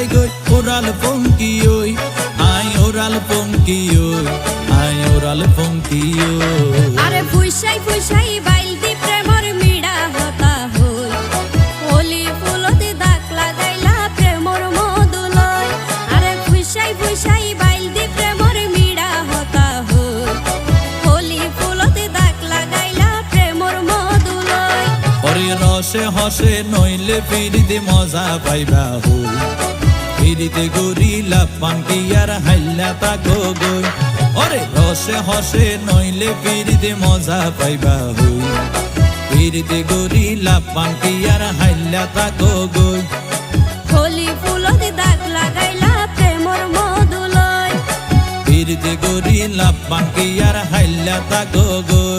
যায় গই ওরাল পঙ্কি ওই আই ওরাল পঙ্কি ওই আই ওরাল পঙ্কি ওই আরে ফুইসাই ফুইসাই বাইল দি প্রেমর মিড়া হতা হই হোলি ফুলতে দাগ লাগাইলা প্রেমর মধুলয় আরে ফুইসাই ফুইসাই বাইল দি প্রেমর মিড়া হতা হই হোলি ফুলতে দাগ লাগাইলা প্রেমর মধুলয় ওরে রসে হসে নইলে ফিরিতে মজা পাইবা হই ফিরিতে গরিলা পাঙ্কি আর হাইলা তাকো গই ওরে রসে হসে নইলে ফিরিতে মজা পাইবা হই ফিরিতে গরিলা পাঙ্কি আর হাইলা তাকো গই হোলি ফুলতে দাগ লাগাইলা প্রেমর মধুলয় ফিরিতে গরিলা পাঙ্কি আর হাইলা তাকো গই